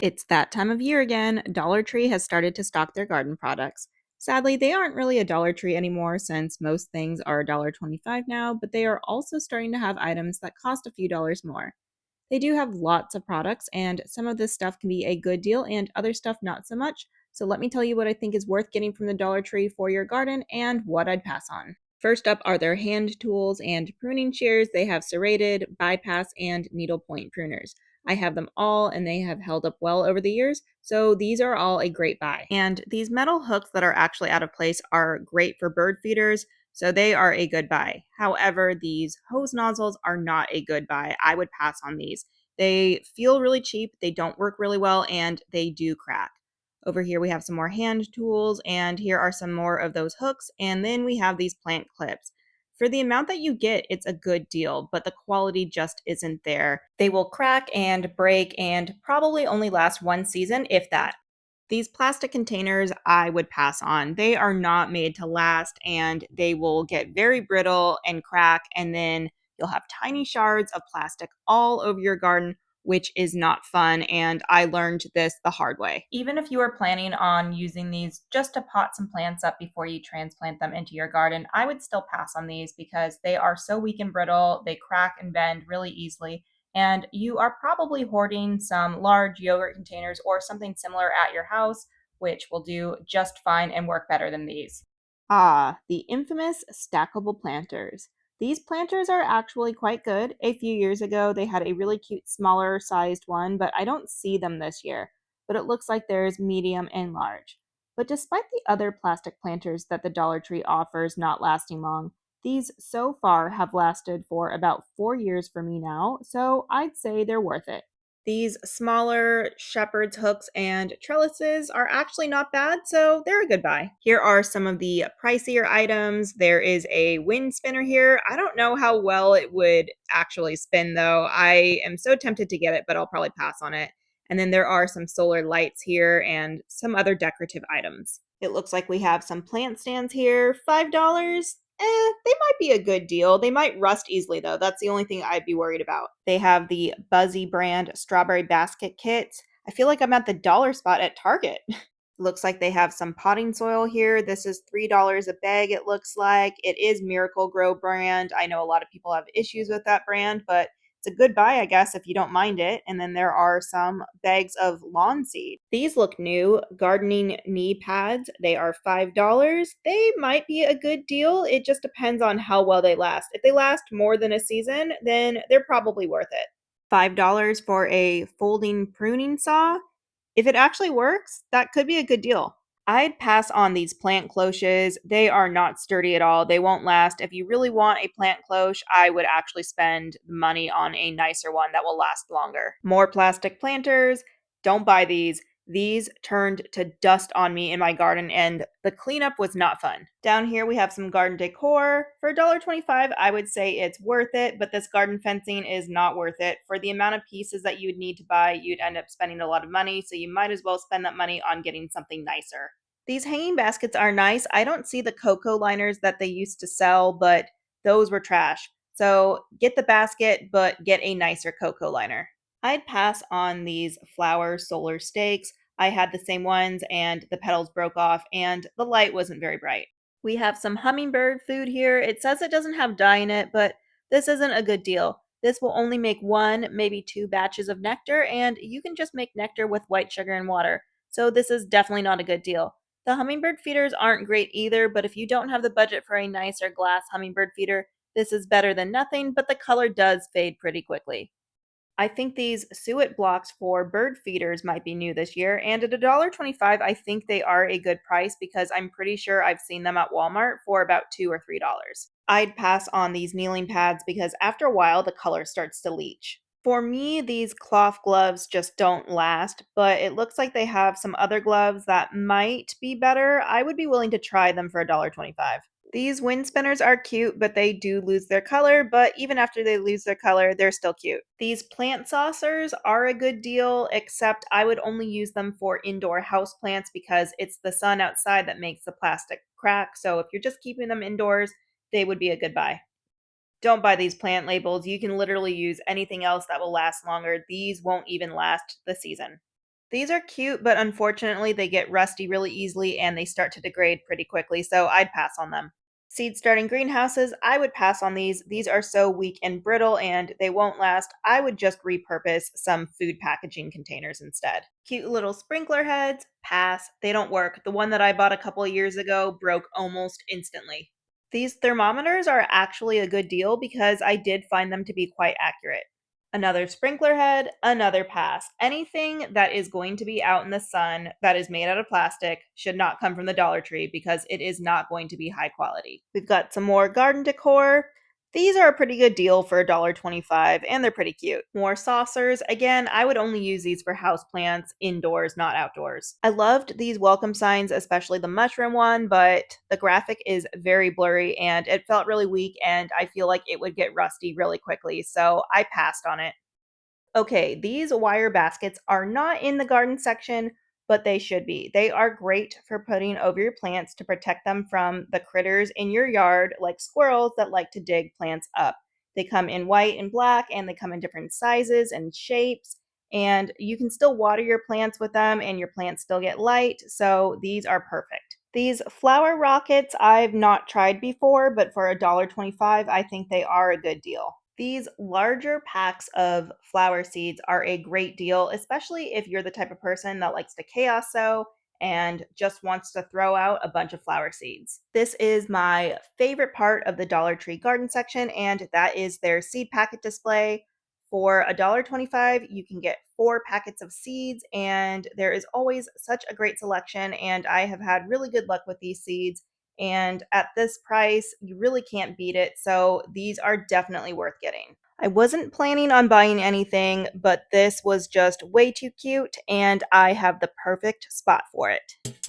It's that time of year again. Dollar Tree has started to stock their garden products. Sadly, they aren't really a Dollar Tree anymore since most things are $1.25 now, but they are also starting to have items that cost a few dollars more. They do have lots of products, and some of this stuff can be a good deal and other stuff not so much. So let me tell you what I think is worth getting from the Dollar Tree for your garden and what I'd pass on. First up are their hand tools and pruning shears. They have serrated, bypass, and needlepoint pruners. I have them all and they have held up well over the years, so these are all a great buy. And these metal hooks that are actually out of place are great for bird feeders, so they are a good buy. However, these hose nozzles are not a good buy. I would pass on these. They feel really cheap, they don't work really well, and they do crack. Over here we have some more hand tools, and here are some more of those hooks, and then we have these plant clips. For the amount that you get, it's a good deal, but the quality just isn't there. They will crack and break and probably only last one season, if that. These plastic containers I would pass on. They are not made to last and they will get very brittle and crack, and then you'll have tiny shards of plastic all over your garden, which is not fun. And I learned this the hard way. Even if you are planning on using these just to pot some plants up before you transplant them into your garden, I would still pass on these because they are so weak and brittle, they crack and bend really easily, and you are probably hoarding some large yogurt containers or something similar at your house, which will do just fine and work better than these. Ah, the infamous stackable planters. These planters are actually quite good. A few years ago, they had a really cute smaller sized one, but I don't see them this year. But it looks like there's medium and large. But despite the other plastic planters that the Dollar Tree offers not lasting long, these so far have lasted for about 4 years for me now, so I'd say they're worth it. These smaller shepherd's hooks and trellises are actually not bad, so they're a good buy. Here are some of the pricier items. There is a wind spinner here. I don't know how well it would actually spin though. I am so tempted to get it, but I'll probably pass on it. And then there are some solar lights here and some other decorative items. It looks like we have some plant stands here. $5. They might be a good deal. They might rust easily, though. That's the only thing I'd be worried about. They have the Buzzy brand strawberry basket kits. I feel like I'm at the dollar spot at Target. Looks like they have some potting soil here. This is $3 a bag, it looks like. It is Miracle Grow brand. I know a lot of people have issues with that brand, but it's a good buy, I guess, if you don't mind it. And then there are some bags of lawn seed. These look new, gardening knee pads. They are $5. They might be a good deal. It just depends on how well they last. If they last more than a season, then they're probably worth it. $5 for a folding pruning saw. If it actually works, that could be a good deal. I'd pass on these plant cloches. They are not sturdy at all. They won't last. If you really want a plant cloche, I would actually spend the money on a nicer one that will last longer. More plastic planters. Don't buy these. These turned to dust on me in my garden, and the cleanup was not fun. Down here, we have some garden decor. For $1.25, I would say it's worth it, but this garden fencing is not worth it. For the amount of pieces that you would need to buy, you'd end up spending a lot of money, so you might as well spend that money on getting something nicer. These hanging baskets are nice. I don't see the cocoa liners that they used to sell, but those were trash. So get the basket, but get a nicer cocoa liner. I'd pass on these flower solar stakes. I had the same ones and the petals broke off and the light wasn't very bright. We have some hummingbird food here. It says it doesn't have dye in it, but this isn't a good deal. This will only make one, maybe two batches of nectar, and you can just make nectar with white sugar and water. So this is definitely not a good deal. The hummingbird feeders aren't great either, but if you don't have the budget for a nicer glass hummingbird feeder, this is better than nothing, but the color does fade pretty quickly. I think these suet blocks for bird feeders might be new this year, and at $1.25, I think they are a good price because I'm pretty sure I've seen them at Walmart for about $2 or $3. I'd pass on these kneeling pads because after a while the color starts to leach. For me, these cloth gloves just don't last, but it looks like they have some other gloves that might be better. I would be willing to try them for $1.25. These wind spinners are cute, but they do lose their color, but even after they lose their color, they're still cute. These plant saucers are a good deal, except I would only use them for indoor house plants because it's the sun outside that makes the plastic crack. So if you're just keeping them indoors, they would be a good buy. Don't buy these plant labels. You can literally use anything else that will last longer. These won't even last the season. These are cute, but unfortunately, they get rusty really easily and they start to degrade pretty quickly, so I'd pass on them. Seed starting greenhouses, I would pass on these. These are so weak and brittle and they won't last. I would just repurpose some food packaging containers instead. Cute little sprinkler heads, pass. They don't work. The one that I bought a couple of years ago broke almost instantly. These thermometers are actually a good deal because I did find them to be quite accurate. Another sprinkler head, another pass. Anything that is going to be out in the sun that is made out of plastic should not come from the Dollar Tree because it is not going to be high quality. We've got some more garden decor. These are a pretty good deal for $1.25 and they're pretty cute. More saucers. Again, I would only use these for houseplants indoors, not outdoors. I loved these welcome signs, especially the mushroom one, but the graphic is very blurry and it felt really weak and I feel like it would get rusty really quickly, so I passed on it. Okay, these wire baskets are not in the garden section, but they should be. They are great for putting over your plants to protect them from the critters in your yard, like squirrels that like to dig plants up. They come in white and black, and they come in different sizes and shapes. And you can still water your plants with them, and your plants still get light. So these are perfect. These flower rockets I've not tried before, but for $1.25, I think they are a good deal. These larger packs of flower seeds are a great deal, especially if you're the type of person that likes to chaos sow and just wants to throw out a bunch of flower seeds. This is my favorite part of the Dollar Tree garden section, and that is their seed packet display. For $1.25, you can get 4 packets of seeds, and there is always such a great selection. And I have had really good luck with these seeds. And at this price, you really can't beat it. So these are definitely worth getting. I wasn't planning on buying anything, but this was just way too cute, and I have the perfect spot for it.